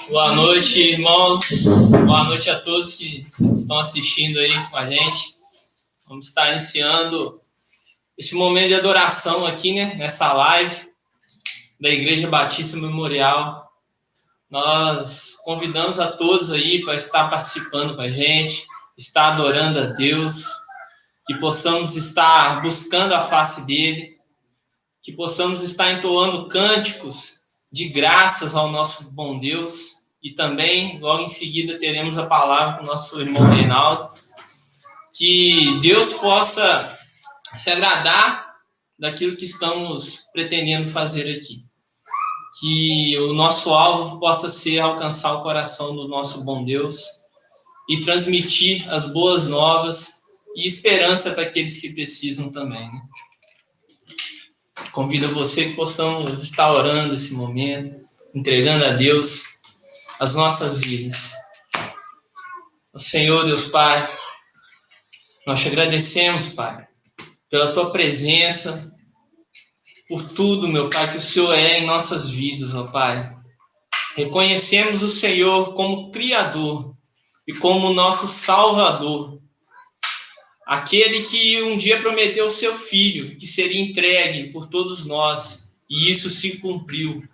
Boa noite, irmãos. Boa noite a todos que estão assistindo aí com a gente. Vamos estar iniciando este momento de adoração aqui, né? Nessa live da Igreja Batista Memorial. Nós convidamos a todos aí para estar participando com a gente, estar adorando a Deus, que possamos estar buscando a face dele, que possamos estar entoando cânticos de graças ao nosso bom Deus. E também, logo em seguida, teremos a palavra com o nosso irmão Reinaldo. Que Deus possa se agradar daquilo que estamos pretendendo fazer aqui. Que o nosso alvo possa ser alcançar o coração do nosso bom Deus e transmitir as boas novas e esperança para aqueles que precisam também, né? Convido você que possamos estar orando esse momento, entregando a Deus as nossas vidas. Senhor, Deus Pai, nós te agradecemos, Pai, pela tua presença, por tudo, meu Pai, que o Senhor é em nossas vidas, ó Pai. Reconhecemos o Senhor como Criador e como nosso Salvador. Aquele que um dia prometeu o seu Filho, que seria entregue por todos nós, e isso se cumpriu.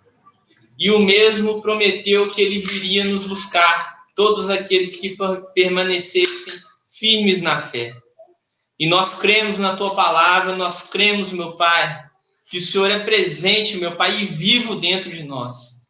E o mesmo prometeu que ele viria nos buscar, todos aqueles que permanecessem firmes na fé. E nós cremos na tua palavra, nós cremos, meu Pai, que o Senhor é presente, meu Pai, e vivo dentro de nós.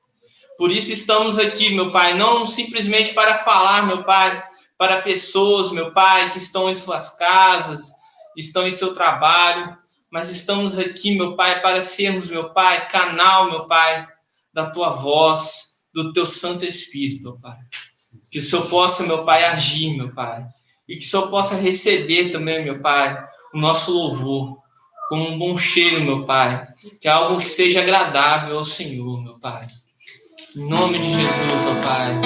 Por isso estamos aqui, meu Pai, não simplesmente para falar, meu Pai, para pessoas, meu Pai, que estão em suas casas, estão em seu trabalho, mas estamos aqui, meu Pai, para sermos, meu Pai, canal, meu Pai, da tua voz, do teu Santo Espírito, meu Pai. Que o Senhor possa, meu Pai, agir, meu Pai, e que o Senhor possa receber também, meu Pai, o nosso louvor, como um bom cheiro, meu Pai, que é algo que seja agradável ao Senhor, meu Pai. Em nome de Jesus, ó Pai.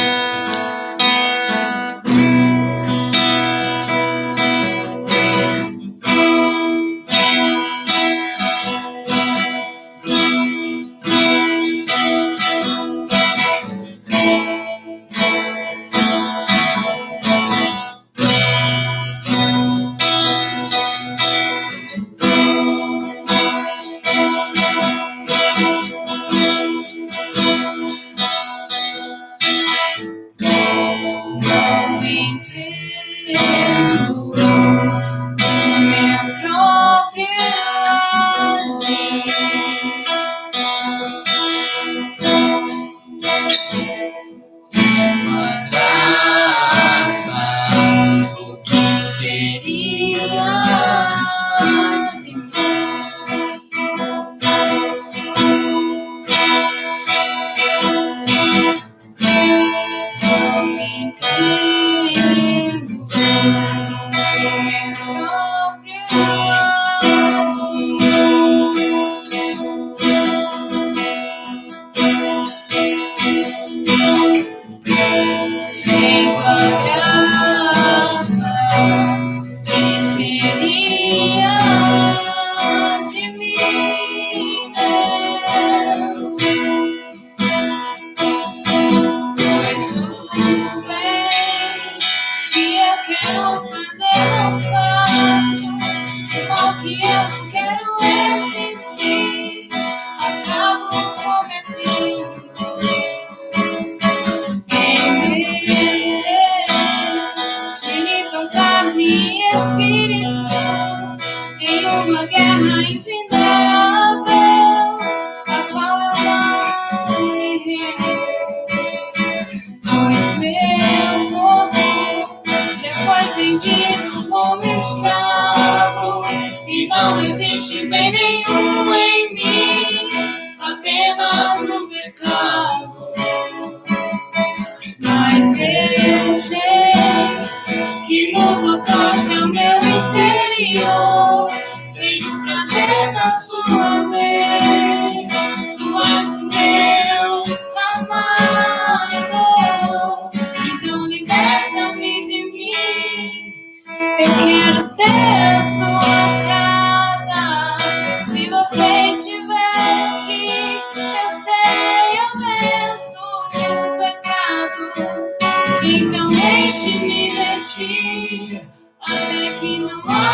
Eu quero ser a sua casa.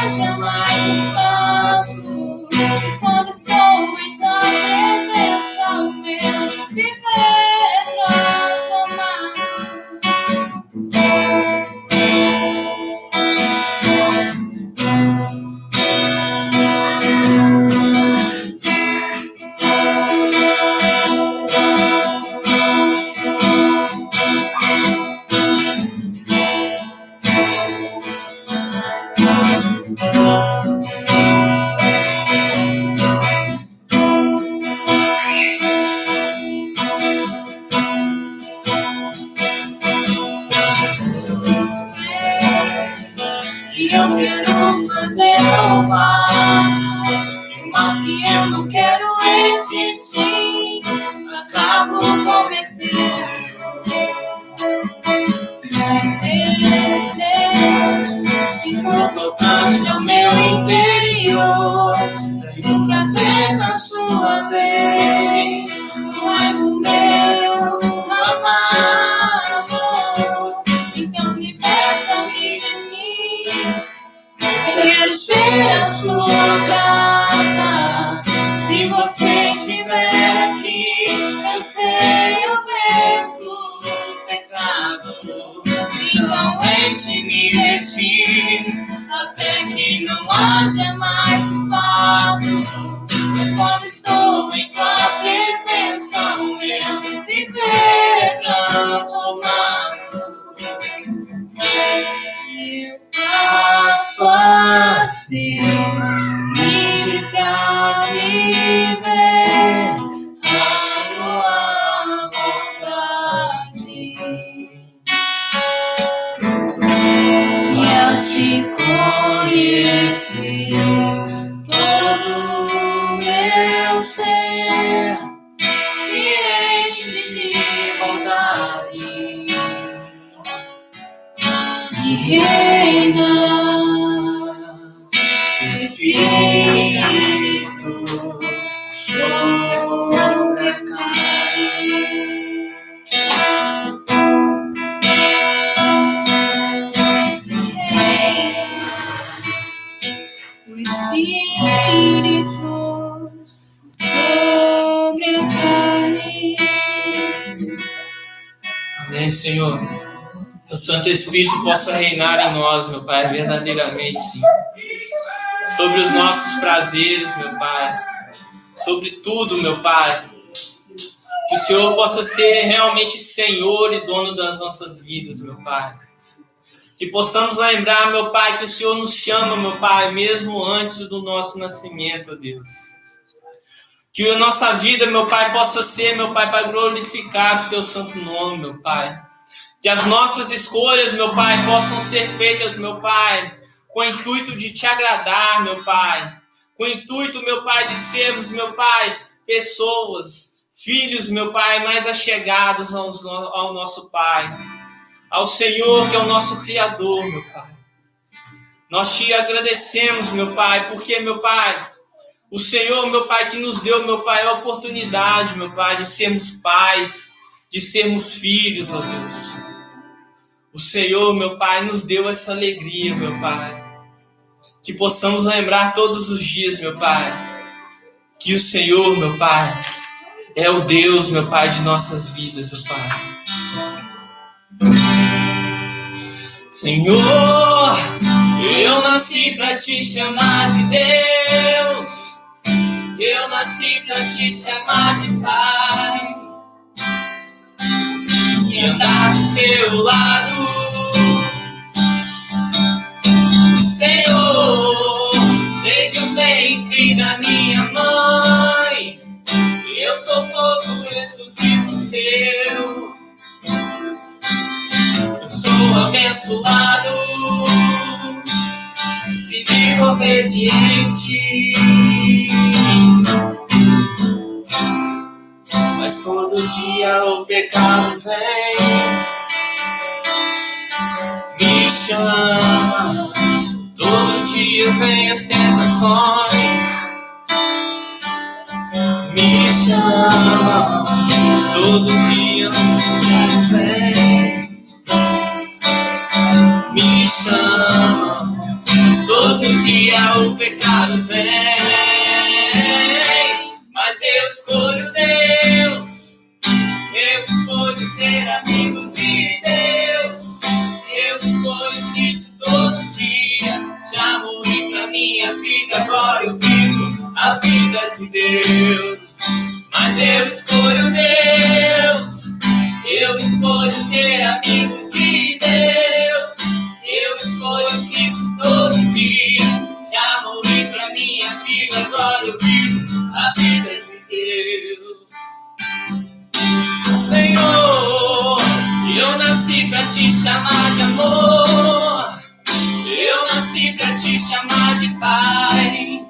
haja mais espaço, pois quando estou em tua presença, o meu viver é transformado. Que eu quero fazer, eu faço. E o mal que eu não quero, esse sim, acabo cometendo. Se tocasse ao meu interior, daí o prazer na sua lei, tu és o meu amado. Então liberta-me de mim. Quero ser a sua casa. Se você estiver aqui, eu sei, eu venço o pecado. Então enche-me de ti, até que não haja mais espaço. Mas quando estou em tua presença, o meu viver é transformado. Eu passo a ser livre pra viver a sua vontade. E ao te conhecer, todo o meu ser se enche de bondade. E reina Espírito sobre a carne. O Espírito sobre a carne. Amém, Senhor. Que o Santo Espírito possa reinar em nós, meu Pai, verdadeiramente, sim. Sobre os nossos prazeres, meu Pai. Sobre tudo, meu Pai. Que o Senhor possa ser realmente Senhor e dono das nossas vidas, meu Pai. Que possamos lembrar, meu Pai, que o Senhor nos chama, meu Pai, mesmo antes do nosso nascimento, ó Deus. Que a nossa vida, meu Pai, possa ser, meu Pai, para glorificar o Teu santo nome, meu Pai. Que as nossas escolhas, meu Pai, possam ser feitas, meu Pai, com o intuito de Te agradar, meu Pai. Com o intuito, meu Pai, de sermos, meu Pai, pessoas, filhos, meu Pai, mais achegados ao nosso Pai. Ao Senhor, que é o nosso Criador, meu Pai. Nós Te agradecemos, meu Pai, porque, meu Pai, o Senhor, meu Pai, que nos deu, meu Pai, a oportunidade, meu Pai, de sermos pais, de sermos filhos, ó Deus. O Senhor, meu Pai, nos deu essa alegria, meu Pai. Que possamos lembrar todos os dias, meu Pai, que o Senhor, meu Pai, é o Deus, meu Pai, de nossas vidas, ó Pai. Senhor, eu nasci para Te chamar de Deus. Eu nasci para Te chamar de Pai. E andar do seu lado. Senhor, desde o ventre da minha mãe, eu sou todo exclusivo seu. Sou abençoado, sigo obediente. Mas todo dia o pecado vem, me chama. Todo dia vem as tentações, me chama. Mas todo dia vem, me chama. Mas todo dia o pecado vem. Mas eu escolho Deus. Eu escolho ser amigo de Deus. Eu escolho Cristo todo dia. Já morri pra minha vida, agora eu vivo a vida de Deus. Mas eu escolho Deus. Eu escolho ser amigo de Deus. Eu escolho Cristo todo dia. Já morri pra minha vida, agora eu vivo a vida de Deus. Senhor, eu nasci pra te chamar de amor. Eu nasci pra te chamar de Pai.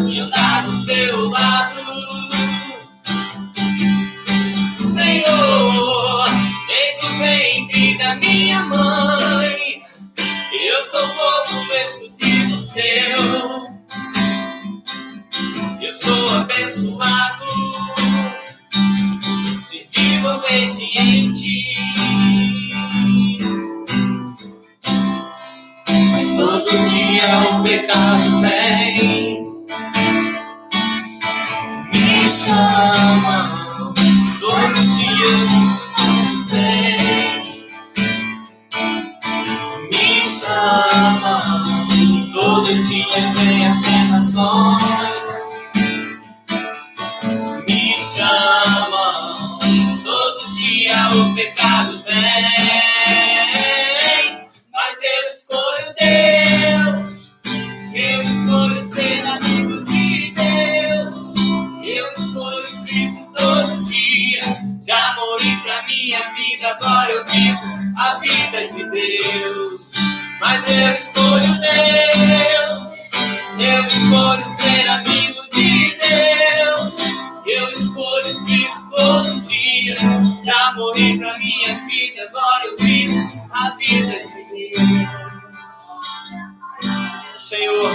E andar do seu lado. Senhor, desde o ventre da minha mãe, eu sou povo exclusivo seu. Eu sou abençoado, se vivo obediente. Mas todo dia o pecado vem, me chama. Todo dia vem, me chama. Todo dia vem as tentações, me chama. Todo dia o pecado vem, mas eu escolho Deus. Eu escolho ser amigo de Deus. Eu escolho Cristo todo dia. Já morri pra minha vida, agora eu vivo a vida de Deus. Mas eu escolho Deus. Eu escolho ser amigo de Deus. Eu escolho Cristo todo dia. Já morri pra minha vida, agora eu vivo a vida de Deus. Senhor,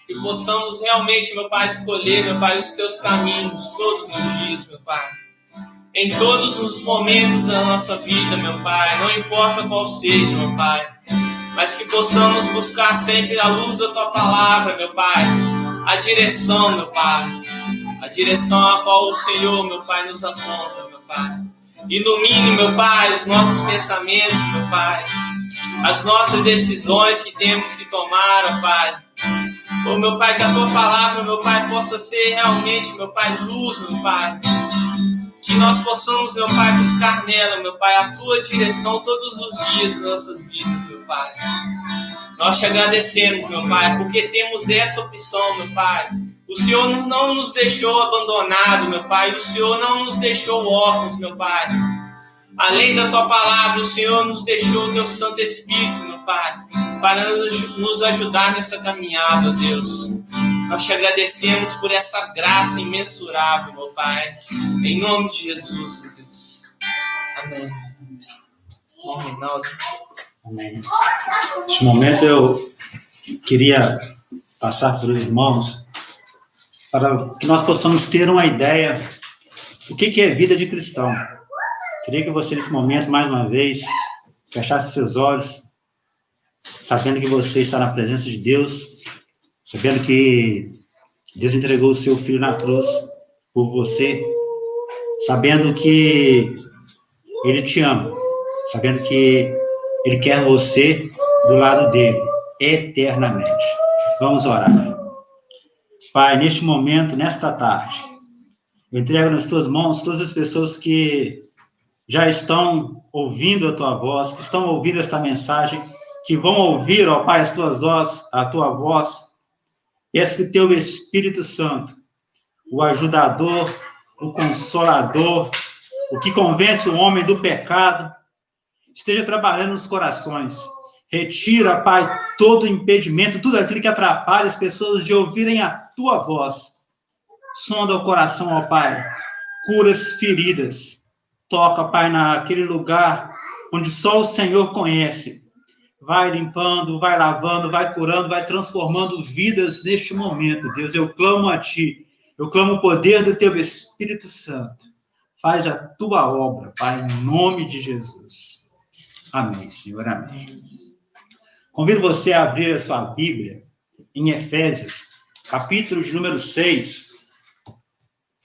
que possamos realmente, meu Pai, escolher, meu Pai, os teus caminhos todos os dias, meu Pai. Em todos os momentos da nossa vida, meu Pai, não importa qual seja, meu Pai, mas que possamos buscar sempre a luz da tua palavra, meu Pai, a direção, meu Pai, a direção a qual o Senhor, meu Pai, nos aponta, meu Pai. Ilumine, meu Pai, os nossos pensamentos, meu Pai, as nossas decisões que temos que tomar, ó Pai. Oh, meu Pai, que a tua palavra, meu Pai, possa ser realmente, meu Pai, luz, meu Pai. Que nós possamos, meu Pai, buscar nela, meu Pai, a tua direção todos os dias das nossas vidas, meu Pai. Nós te agradecemos, meu Pai, porque temos essa opção, meu Pai. O Senhor não nos deixou abandonado, meu Pai. O Senhor não nos deixou órfãos, meu Pai. Além da tua palavra, o Senhor nos deixou o teu Santo Espírito, meu Pai, para nos ajudar nessa caminhada, ó Deus. Nós te agradecemos por essa graça imensurável, meu Pai. Em nome de Jesus, meu Deus. Amém. São Reinaldo. Amém. Neste momento eu queria passar para os irmãos para que nós possamos ter uma ideia do que é vida de cristão. Queria que você, nesse momento, mais uma vez, fechasse seus olhos, sabendo que você está na presença de Deus, sabendo que Deus entregou o seu Filho na cruz por você, sabendo que Ele te ama, sabendo que Ele quer você do lado dele, eternamente. Vamos orar. Pai, neste momento, nesta tarde, eu entrego nas tuas mãos todas as pessoas que já estão ouvindo a tua voz, que estão ouvindo esta mensagem, que vão ouvir, ó Pai, a tua voz. Peço que o teu Espírito Santo, o ajudador, o consolador, o que convence o homem do pecado, esteja trabalhando nos corações. Retira, Pai, todo impedimento, tudo aquilo que atrapalha as pessoas de ouvirem a tua voz. Sonda o coração, ó Pai, cura as feridas. Toca, Pai, naquele lugar onde só o Senhor conhece. Vai limpando, vai lavando, vai curando, vai transformando vidas neste momento. Deus, eu clamo a Ti. Eu clamo o poder do Teu Espírito Santo. Faz a Tua obra, Pai, em nome de Jesus. Amém, Senhor, amém. Convido você a abrir a sua Bíblia em Efésios, capítulo de número 6,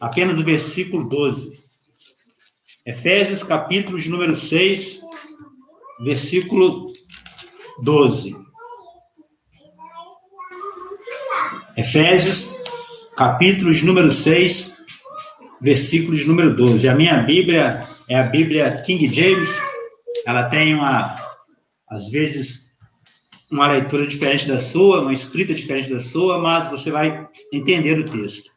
apenas o versículo 12. Efésios, capítulo de número 6, versículo 12. Efésios, capítulo de número 6, versículo de número 12. A minha Bíblia é a Bíblia King James. Ela tem às vezes, uma leitura diferente da sua, uma escrita diferente da sua, mas você vai entender o texto.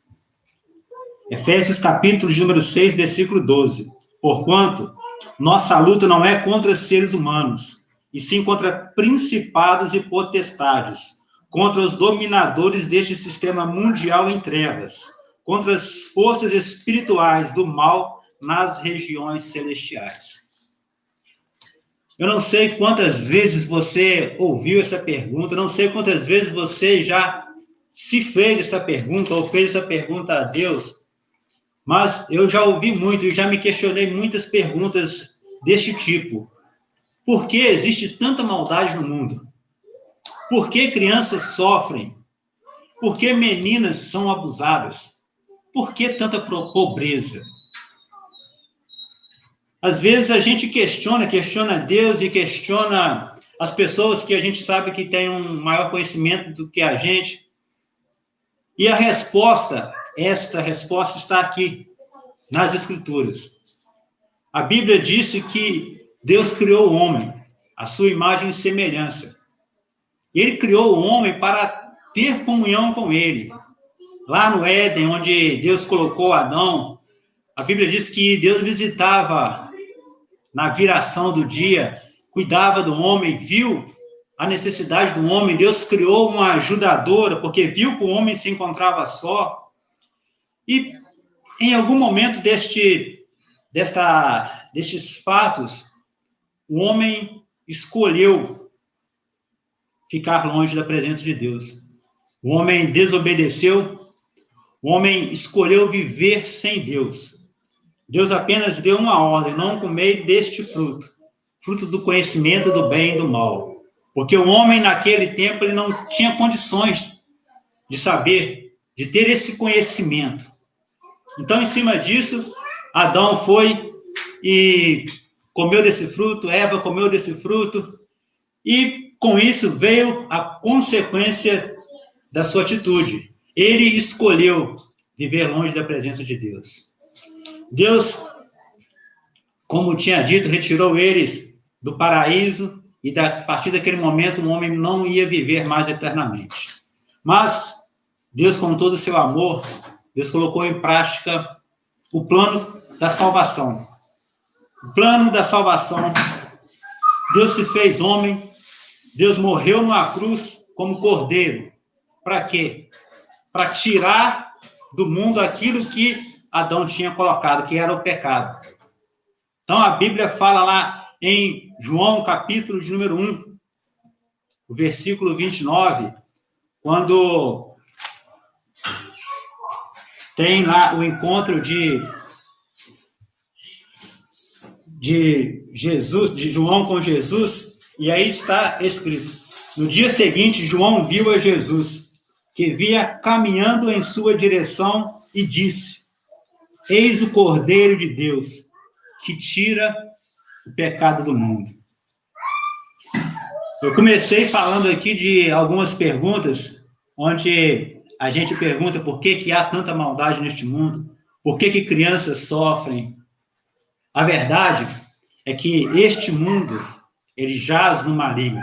Efésios, capítulo de número 6, versículo 12. Porquanto, nossa luta não é contra seres humanos, e sim contra principados e potestades, contra os dominadores deste sistema mundial em trevas, contra as forças espirituais do mal nas regiões celestiais. Eu não sei quantas vezes você ouviu essa pergunta, não sei quantas vezes você já se fez essa pergunta ou fez essa pergunta a Deus, mas eu já ouvi muito e já me questionei muitas perguntas deste tipo. Por que existe tanta maldade no mundo? Por que crianças sofrem? Por que meninas são abusadas? Por que tanta pobreza? Às vezes a gente questiona Deus e questiona as pessoas que a gente sabe que têm um maior conhecimento do que a gente. E a resposta, esta resposta está aqui, nas Escrituras. A Bíblia disse que Deus criou o homem, à sua imagem e semelhança. Ele criou o homem para ter comunhão com ele. Lá no Éden, onde Deus colocou Adão, a Bíblia diz que Deus visitava na viração do dia, cuidava do homem, viu a necessidade do homem. Deus criou uma ajudadora, porque viu que o homem se encontrava só. E em algum momento destes fatos, o homem escolheu ficar longe da presença de Deus. O homem desobedeceu, o homem escolheu viver sem Deus. Deus apenas deu uma ordem: não comer deste fruto, fruto do conhecimento do bem e do mal. Porque o homem, naquele tempo, ele não tinha condições de saber, de ter esse conhecimento. Então, em cima disso, Adão foi e comeu desse fruto, Eva comeu desse fruto, e com isso veio a consequência da sua atitude. Ele escolheu viver longe da presença de Deus. Deus, como tinha dito, retirou eles do paraíso, e a partir daquele momento o homem não ia viver mais eternamente. Mas Deus, com todo o seu amor, Deus colocou em prática o plano da salvação. O plano da salvação. Deus se fez homem, Deus morreu numa cruz como cordeiro. Para quê? Para tirar do mundo aquilo que Adão tinha colocado, que era o pecado. Então, a Bíblia fala lá em João, capítulo de número 1, o versículo 29, quando tem lá o encontro de Jesus, de João com Jesus, e aí está escrito: no dia seguinte, João viu a Jesus, que vinha caminhando em sua direção, e disse: eis o Cordeiro de Deus, que tira o pecado do mundo. Eu comecei falando aqui de algumas perguntas, onde a gente pergunta por que há tanta maldade neste mundo, por que crianças sofrem. A verdade é que este mundo, ele jaz no maligno.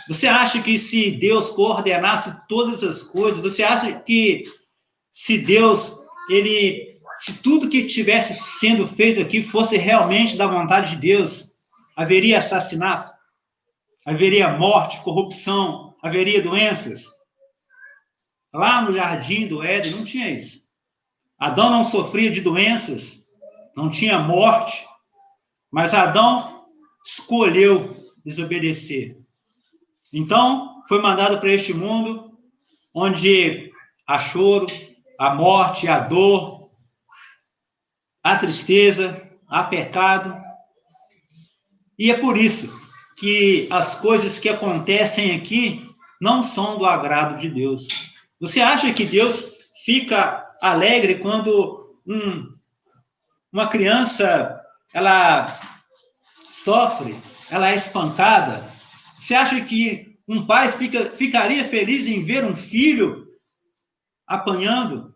Você acha que se Deus coordenasse todas as coisas, você acha que se Deus, se tudo que estivesse sendo feito aqui fosse realmente da vontade de Deus, haveria assassinato, haveria morte, corrupção, haveria doenças? Lá no jardim do Éden não tinha isso. Adão não sofria de doenças, não tinha morte, mas Adão escolheu desobedecer. Então, foi mandado para este mundo onde há choro, há morte, há dor, há tristeza, há pecado. E é por isso que as coisas que acontecem aqui não são do agrado de Deus. Você acha que Deus fica alegre quando uma criança ela sofre, ela é espancada? Você acha que um pai ficaria feliz em ver um filho apanhando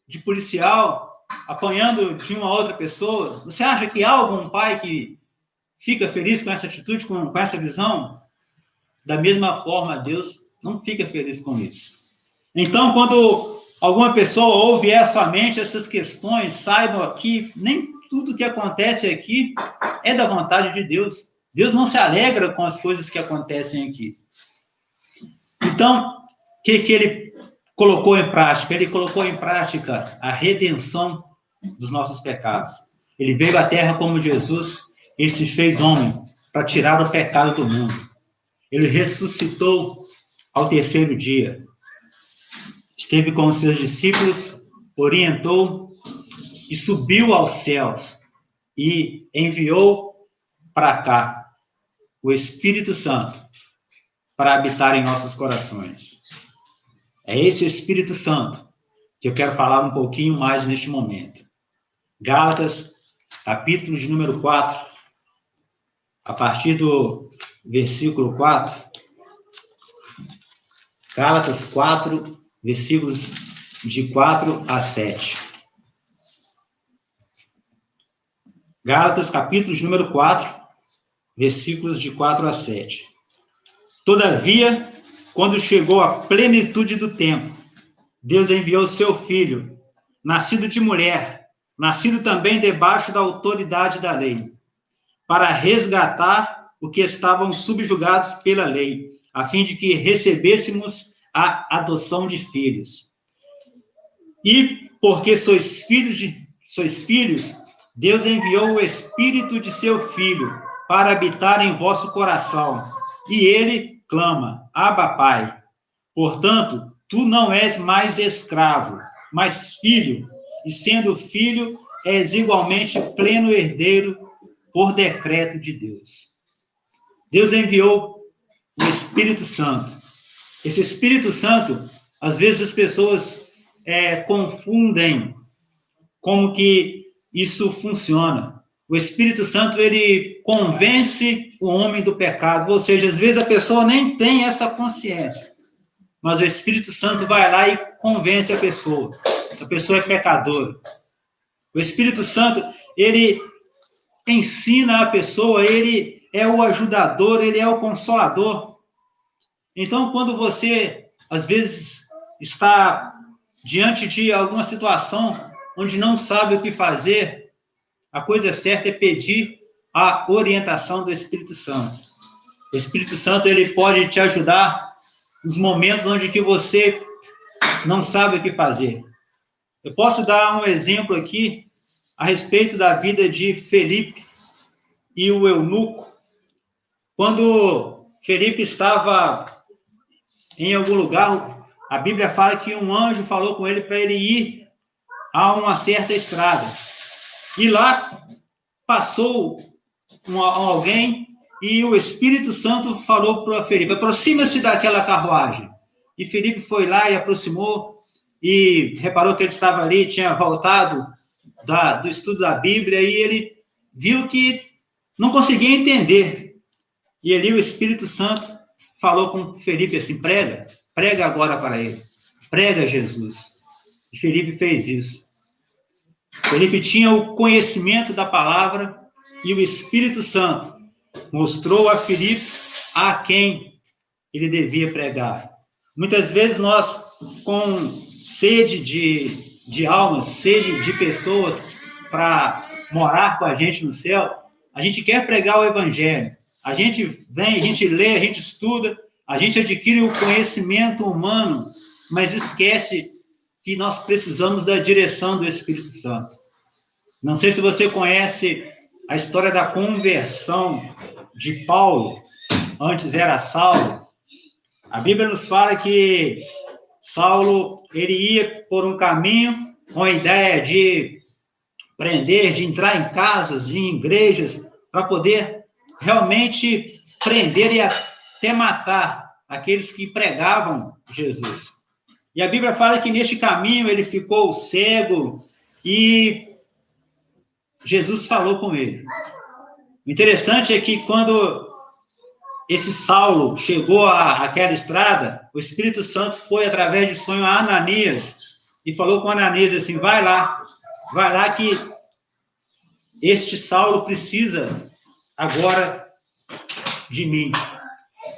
de policial, apanhando de uma outra pessoa? Você acha que há algum pai que fica feliz com essa atitude, com essa visão? Da mesma forma, Deus não fica feliz com isso. Então, quando alguma pessoa ouve somente essas questões, saibam que nem tudo que acontece aqui é da vontade de Deus. Deus não se alegra com as coisas que acontecem aqui. Então, o que ele colocou em prática? Ele colocou em prática a redenção dos nossos pecados. Ele veio à terra como Jesus, ele se fez homem para tirar o pecado do mundo. Ele ressuscitou ao terceiro dia. Esteve com os seus discípulos, orientou e subiu aos céus e enviou para cá o Espírito Santo para habitar em nossos corações. É esse Espírito Santo que eu quero falar um pouquinho mais neste momento. Gálatas, capítulo de número 4, a partir do versículo 4. Gálatas 4, versículos de 4 a 7. Gálatas, capítulo de número 4, versículos de 4 a 7. Todavia, quando chegou a plenitude do tempo, Deus enviou seu Filho, nascido de mulher, nascido também debaixo da autoridade da lei, para resgatar o que estavam subjugados pela lei, a fim de que recebêssemos a adoção de filhos. E porque sois filhos, Deus enviou o Espírito de seu Filho para habitar em vosso coração, e ele clama: Abba, Pai. Portanto, tu não és mais escravo, mas filho, e sendo filho, és igualmente pleno herdeiro por decreto de Deus. Deus enviou o Espírito Santo. Esse Espírito Santo, às vezes as pessoas confundem como que isso funciona. O Espírito Santo, ele convence o homem do pecado, ou seja, às vezes a pessoa nem tem essa consciência, mas o Espírito Santo vai lá e convence a pessoa é pecadora. O Espírito Santo, ele ensina a pessoa, ele é o ajudador, ele é o consolador. Então, quando você, às vezes, está diante de alguma situação onde não sabe o que fazer, a coisa certa é pedir a orientação do Espírito Santo. O Espírito Santo, ele pode te ajudar nos momentos onde que você não sabe o que fazer. Eu posso dar um exemplo aqui a respeito da vida de Felipe e o eunuco. Quando Felipe estava em algum lugar, a Bíblia fala que um anjo falou com ele para ele ir a uma certa estrada. E lá passou alguém e o Espírito Santo falou para Felipe: aproxima-se daquela carruagem. E Felipe foi lá e aproximou e reparou que ele estava ali, tinha voltado do estudo da Bíblia, e ele viu que não conseguia entender. E ali o Espírito Santo falou com Felipe assim: prega agora para ele, prega Jesus. E Felipe fez isso. Felipe tinha o conhecimento da palavra e o Espírito Santo mostrou a Felipe a quem ele devia pregar. Muitas vezes nós, com sede de almas, sede de pessoas para morar com a gente no céu, a gente quer pregar o Evangelho. A gente vem, a gente lê, a gente estuda, a gente adquire o conhecimento humano, mas esquece que nós precisamos da direção do Espírito Santo. Não sei se você conhece a história da conversão de Paulo, antes era Saulo. A Bíblia nos fala que Saulo, ele ia por um caminho com a ideia de prender, de entrar em casas, em igrejas, para poder realmente prender e até matar aqueles que pregavam Jesus. E a Bíblia fala que neste caminho ele ficou cego e Jesus falou com ele. O interessante é que quando esse Saulo chegou àquela estrada, o Espírito Santo foi através de sonho a Ananias e falou com Ananias assim, vai lá que este Saulo precisa agora de mim.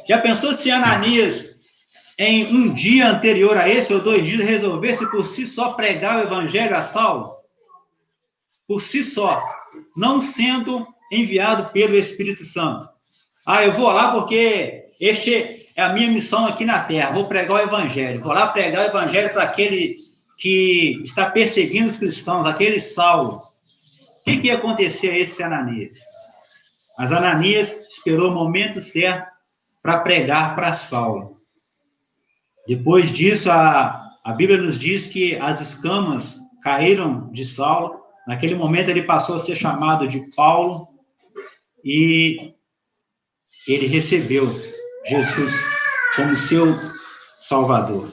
Já pensou se Ananias, em um dia anterior a esse, ou 2 dias, resolvesse por si só pregar o evangelho a Saulo? Por si só, não sendo enviado pelo Espírito Santo. Eu vou lá porque este é a minha missão aqui na terra, vou pregar o evangelho, vou lá pregar o evangelho para aquele que está perseguindo os cristãos, aquele Saulo. O que ia acontecer a esse Ananias? Mas Ananias esperou o momento certo para pregar para Saulo. Depois disso, a Bíblia nos diz que as escamas caíram de Saulo. Naquele momento, ele passou a ser chamado de Paulo e ele recebeu Jesus como seu Salvador.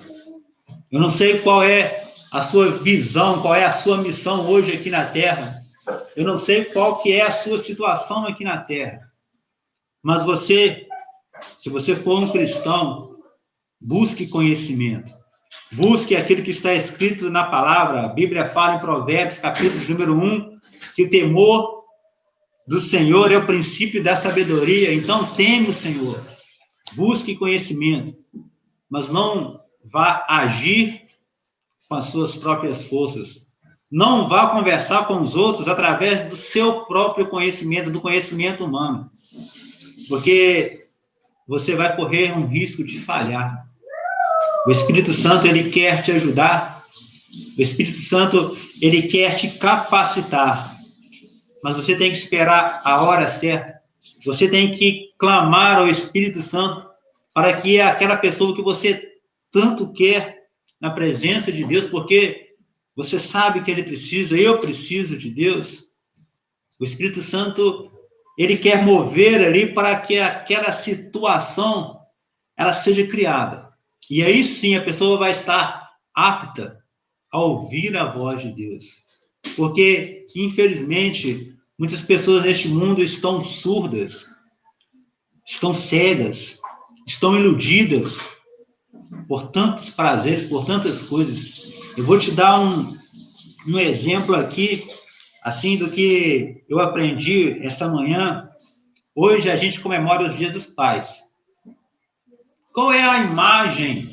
Eu não sei qual é a sua visão, qual é a sua missão hoje aqui na Terra. Eu não sei qual que é a sua situação aqui na Terra. Mas você, se você for um cristão, busque conhecimento. Busque aquilo que está escrito na palavra. A Bíblia fala em Provérbios, capítulo número 1, que o temor do Senhor é o princípio da sabedoria. Então, teme o Senhor. Busque conhecimento. Mas não vá agir com as suas próprias forças. Não vá conversar com os outros através do seu próprio conhecimento, do conhecimento humano. Porque você vai correr um risco de falhar. O Espírito Santo, ele quer te ajudar. O Espírito Santo, ele quer te capacitar. Mas você tem que esperar a hora certa. Você tem que clamar ao Espírito Santo para que aquela pessoa que você tanto quer na presença de Deus, porque você sabe que ele precisa, eu preciso de Deus. O Espírito Santo, ele quer mover ali para que aquela situação ela seja criada. E aí sim a pessoa vai estar apta a ouvir a voz de Deus. Porque, infelizmente, muitas pessoas neste mundo estão surdas, estão cegas, estão iludidas por tantos prazeres, por tantas coisas. Eu vou te dar um exemplo aqui, assim, do que eu aprendi essa manhã. Hoje a gente comemora os Dias dos Pais. Qual é a imagem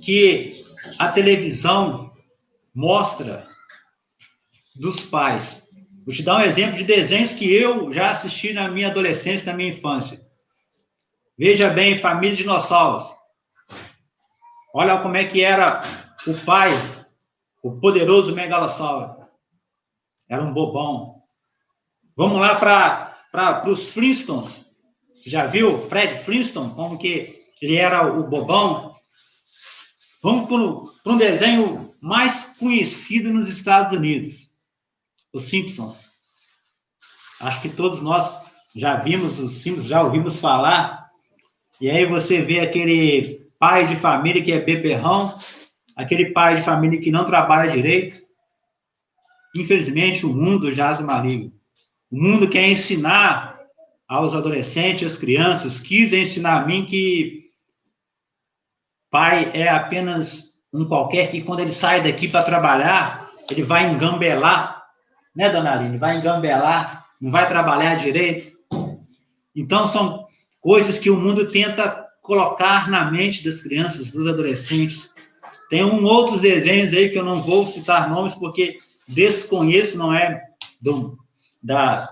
que a televisão mostra dos pais? Vou te dar um exemplo de desenhos que eu já assisti na minha adolescência, na minha infância. Veja bem, Família Dinossauros. Olha como é que era o pai, o poderoso megalossauro. Era um bobão. Vamos lá para os Flintstones. Já viu Fred Flintstone, como que ele era o bobão? Vamos para um desenho mais conhecido nos Estados Unidos. Os Simpsons. Acho que todos nós já vimos os Simpsons, já ouvimos falar. E aí você vê aquele pai de família que é beberrão, aquele pai de família que não trabalha direito. Infelizmente, o mundo jaz maligno. O mundo quer ensinar aos adolescentes, às crianças, quis ensinar a mim que pai é apenas um qualquer que quando ele sai daqui para trabalhar, ele vai engambelar, né, dona Aline? Vai engambelar, não vai trabalhar direito. Então, são coisas que o mundo tenta colocar na mente das crianças, dos adolescentes. Tem outros desenhos aí que eu não vou citar nomes porque desconheço, não é da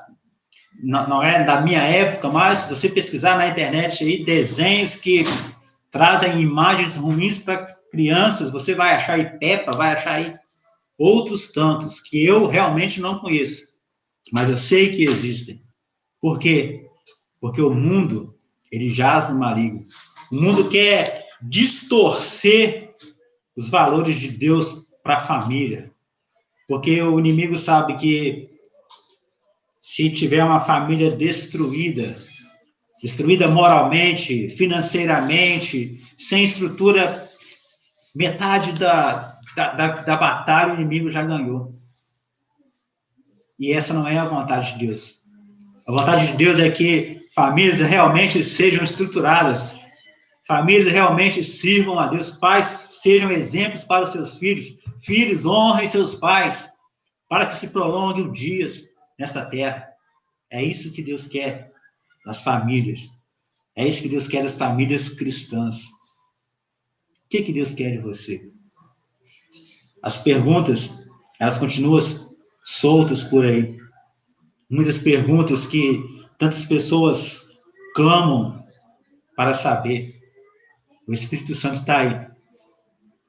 minha época, mas se você pesquisar na internet aí, desenhos que trazem imagens ruins para crianças, você vai achar aí Peppa, vai achar aí outros tantos que eu realmente não conheço, mas eu sei que existem. Por quê? Porque o mundo, ele jaz no maligno. O mundo quer distorcer os valores de Deus para a família. Porque o inimigo sabe que se tiver uma família destruída, destruída moralmente, financeiramente, sem estrutura. Metade da batalha o inimigo já ganhou. E essa não é a vontade de Deus. A vontade de Deus é que famílias realmente sejam estruturadas, famílias realmente sirvam a Deus, pais sejam exemplos para os seus filhos, filhos honrem seus pais, para que se prolonguem os dias nesta terra. É isso que Deus quer das famílias. É isso que Deus quer das famílias cristãs. O que Deus quer de você? As perguntas, elas continuam soltas por aí. Muitas perguntas que tantas pessoas clamam para saber. O Espírito Santo está aí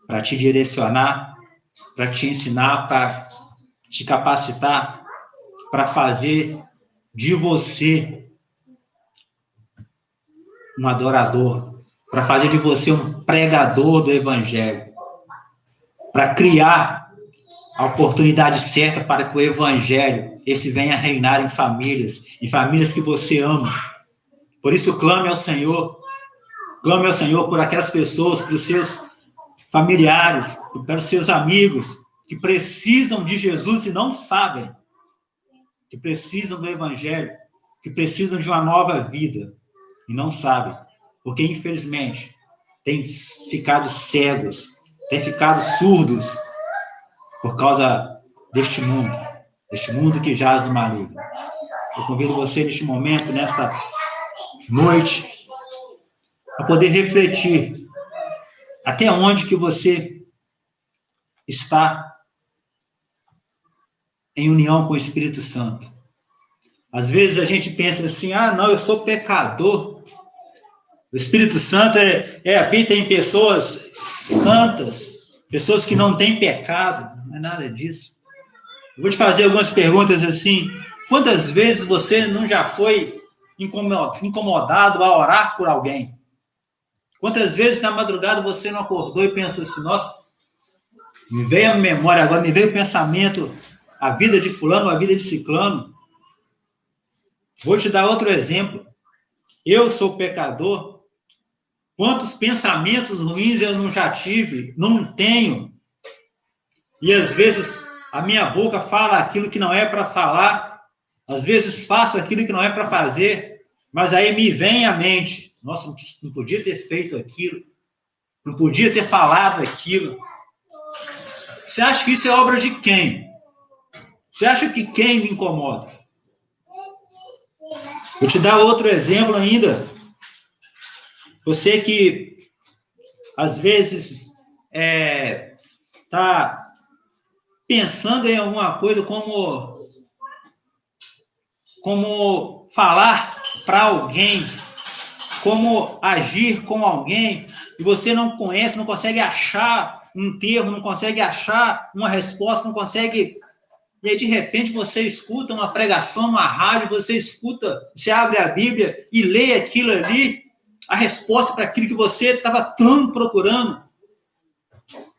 para te direcionar, para te ensinar, para te capacitar, para fazer de você um adorador, para fazer de você um pregador do Evangelho, para criar a oportunidade certa para que o Evangelho esse venha reinar em famílias que você ama. Por isso, clame ao Senhor por aquelas pessoas, para os seus familiares, para os seus amigos, que precisam de Jesus e não sabem, que precisam do Evangelho, que precisam de uma nova vida e não sabem, porque infelizmente têm ficado cegos, têm ficado surdos por causa deste mundo que jaz no maligno. Eu convido você neste momento, nesta noite, a poder refletir até onde que você está em união com o Espírito Santo. Às vezes a gente pensa assim, não, eu sou pecador. O Espírito Santo habita em pessoas santas, pessoas que não têm pecado. Não é nada disso. Eu vou te fazer algumas perguntas assim. Quantas vezes você não já foi incomodado a orar por alguém? Quantas vezes na madrugada você não acordou e pensou assim, nossa, me veio a memória agora, me veio o pensamento, a vida de fulano, a vida de ciclano. Vou te dar outro exemplo. Eu sou pecador. Quantos pensamentos ruins eu não já tive, não tenho. E às vezes a minha boca fala aquilo que não é para falar. Às vezes faço aquilo que não é para fazer. Mas aí me vem à mente, nossa, não podia ter feito aquilo. Não podia ter falado aquilo. Você acha que isso é obra de quem? Você acha que quem me incomoda? Vou te dar outro exemplo ainda. Você que, às vezes, está pensando em alguma coisa como falar para alguém, como agir com alguém, e você não conhece, não consegue achar um termo, não consegue achar uma resposta, não consegue... E aí, de repente, você escuta uma pregação, uma rádio, você abre a Bíblia e lê aquilo ali, a resposta para aquilo que você estava tanto procurando,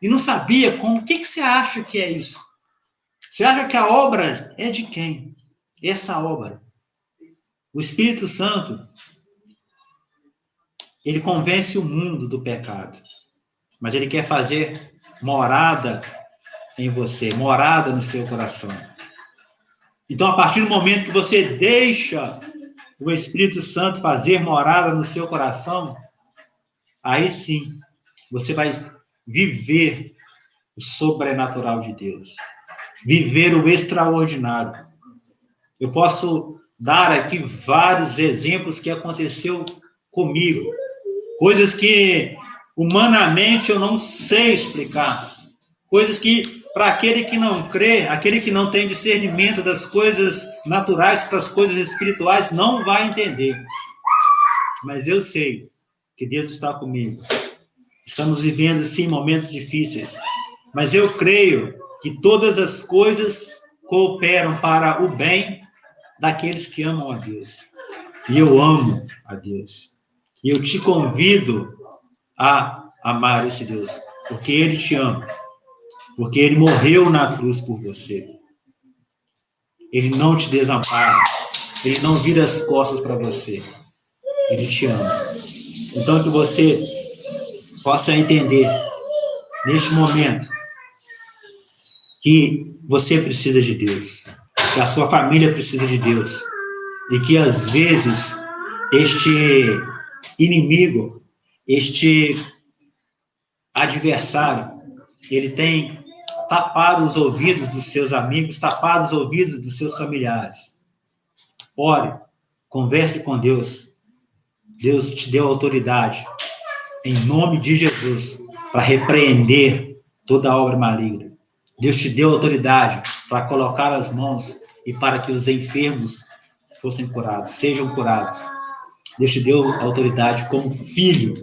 e não sabia como. O que você acha que é isso? Você acha que a obra é de quem? Essa obra. O Espírito Santo, ele convence o mundo do pecado, mas ele quer fazer morada em você, morada no seu coração. Então, a partir do momento que você deixa o Espírito Santo fazer morada no seu coração, aí sim, você vai viver o sobrenatural de Deus, viver o extraordinário. Eu posso dar aqui vários exemplos que aconteceu comigo, coisas que humanamente eu não sei explicar, coisas que para aquele que não crê, aquele que não tem discernimento das coisas naturais para as coisas espirituais, não vai entender. Mas eu sei que Deus está comigo. Estamos vivendo, sim, momentos difíceis. Mas eu creio que todas as coisas cooperam para o bem daqueles que amam a Deus. E eu amo a Deus. E eu te convido a amar esse Deus, porque Ele te ama. Porque Ele morreu na cruz por você. Ele não te desampara. Ele não vira as costas para você. Ele te ama. Então, que você possa entender, neste momento, que você precisa de Deus, que a sua família precisa de Deus, e que, às vezes, este inimigo, este adversário, ele tem tapado os ouvidos dos seus amigos, tapado os ouvidos dos seus familiares. Ore, converse com Deus. Deus te deu autoridade, em nome de Jesus, para repreender toda obra maligna. Deus te deu autoridade para colocar as mãos e para que os enfermos fossem curados, sejam curados. Deus te deu autoridade como filho.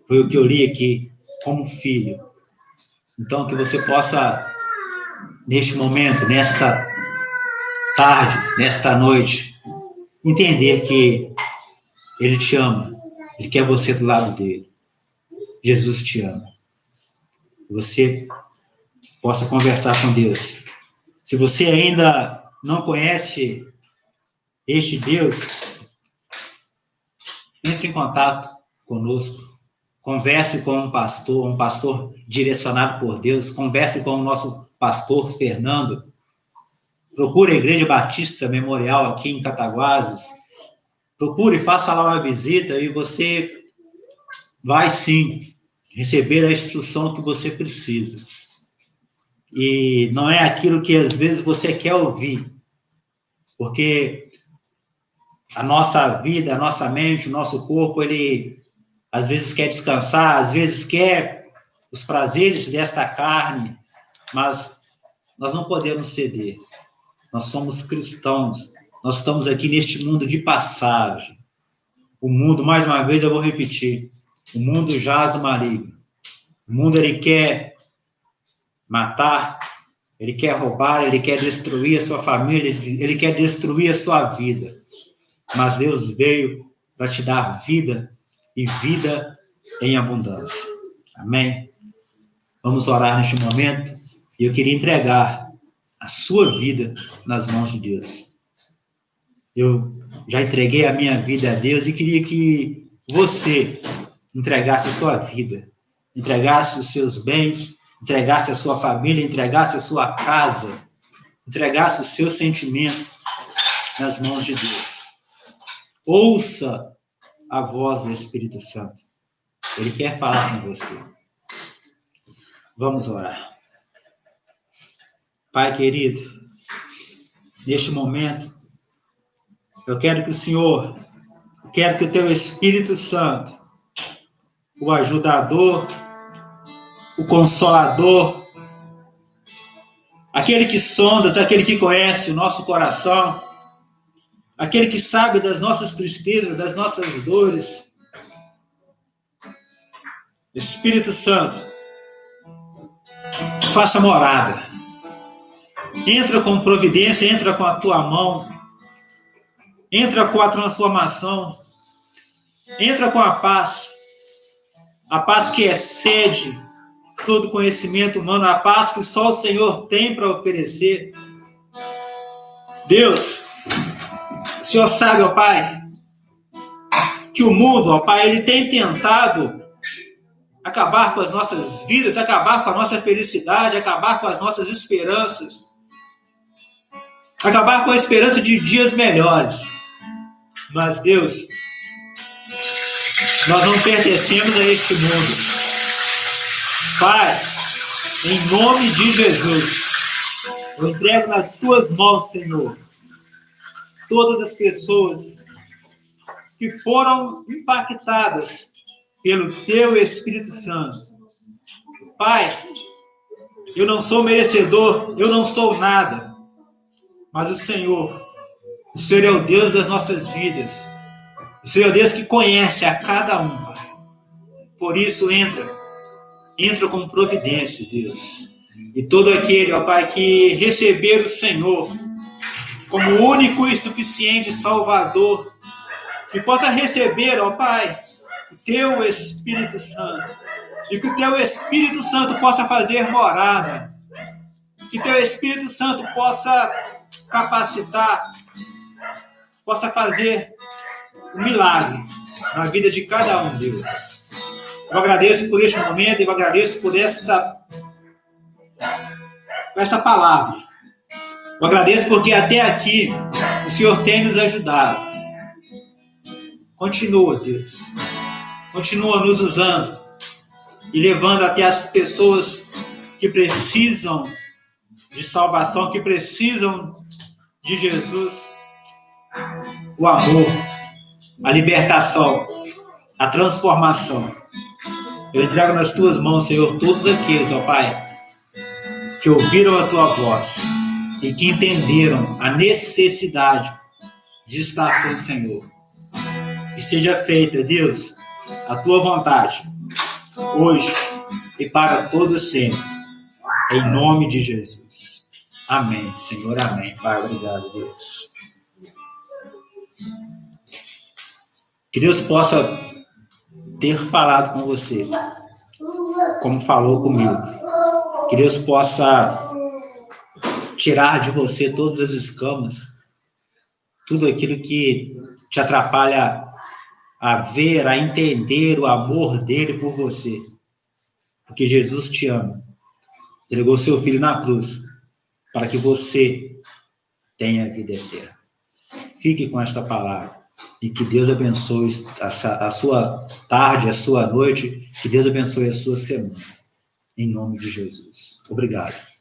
Foi o que eu li aqui, como filho. Então, que você possa, neste momento, nesta tarde, nesta noite, entender que Ele te ama. Ele quer você do lado dele. Jesus te ama. Você possa conversar com Deus. Se você ainda não conhece este Deus, entre em contato conosco. Converse com um pastor direcionado por Deus. Converse com o nosso pastor Fernando. Procure a Igreja Batista Memorial aqui em Cataguases. Procure, faça lá uma visita e você vai sim receber a instrução que você precisa. E não é aquilo que às vezes você quer ouvir, porque a nossa vida, a nossa mente, o nosso corpo, ele às vezes quer descansar, às vezes quer os prazeres desta carne, mas nós não podemos ceder. Nós somos cristãos, nós estamos aqui neste mundo de passagem. O mundo, mais uma vez eu vou repetir, o mundo jaz no maligno. O mundo, ele quer matar, ele quer roubar, ele quer destruir a sua família, ele quer destruir a sua vida. Mas Deus veio para te dar vida e vida em abundância. Amém? Vamos orar neste momento e eu queria entregar a sua vida nas mãos de Deus. Eu já entreguei a minha vida a Deus e queria que você entregasse a sua vida, entregasse os seus bens, entregasse a sua família, entregasse a sua casa, entregasse o seu sentimento nas mãos de Deus. Ouça a voz do Espírito Santo. Ele quer falar com você. Vamos orar. Pai querido, neste momento, eu quero que o Senhor, quero que o teu Espírito Santo, o ajudador, o consolador, aquele que sonda, aquele que conhece o nosso coração, aquele que sabe das nossas tristezas, das nossas dores. Espírito Santo, faça morada. Entra com providência, entra com a tua mão, entra com a transformação, entra com a paz que excede todo conhecimento humano, a paz que só o Senhor tem para oferecer. Deus, o Senhor sabe, ó Pai, que o mundo, ó Pai, ele tem tentado acabar com as nossas vidas, acabar com a nossa felicidade, acabar com as nossas esperanças, acabar com a esperança de dias melhores. Mas, Deus, nós não pertencemos a este mundo. Pai, em nome de Jesus, eu entrego nas tuas mãos, Senhor, todas as pessoas que foram impactadas pelo teu Espírito Santo. Pai, eu não sou merecedor, eu não sou nada, mas o Senhor é o Deus das nossas vidas. O Senhor é o Deus que conhece a cada um, Pai. Por isso, entra com providência, Deus. E todo aquele, ó Pai, que receber o Senhor como único e suficiente Salvador, que possa receber, ó Pai, o teu Espírito Santo. E que o teu Espírito Santo possa fazer morada. Que teu Espírito Santo possa capacitar, possa fazer um milagre na vida de cada um, Deus. Eu agradeço por este momento, eu agradeço por esta palavra. Eu agradeço porque até aqui o Senhor tem nos ajudado. Continua, Deus. Continua nos usando e levando até as pessoas que precisam de salvação, que precisam de Jesus, o amor, a libertação, a transformação. Eu entrego nas tuas mãos, Senhor, todos aqueles, ó Pai, que ouviram a tua voz e que entenderam a necessidade de estar com o Senhor. E seja feita, Deus, a tua vontade, hoje e para todos sempre, em nome de Jesus. Amém, Senhor, amém. Pai, obrigado, Deus. Que Deus possa ter falado com você, como falou comigo. Que Deus possa tirar de você todas as escamas, tudo aquilo que te atrapalha a ver, a entender o amor dele por você. Porque Jesus te ama. Entregou seu Filho na cruz para que você tenha vida eterna. Fique com esta palavra e que Deus abençoe a sua tarde, a sua noite, que Deus abençoe a sua semana. Em nome de Jesus. Obrigado.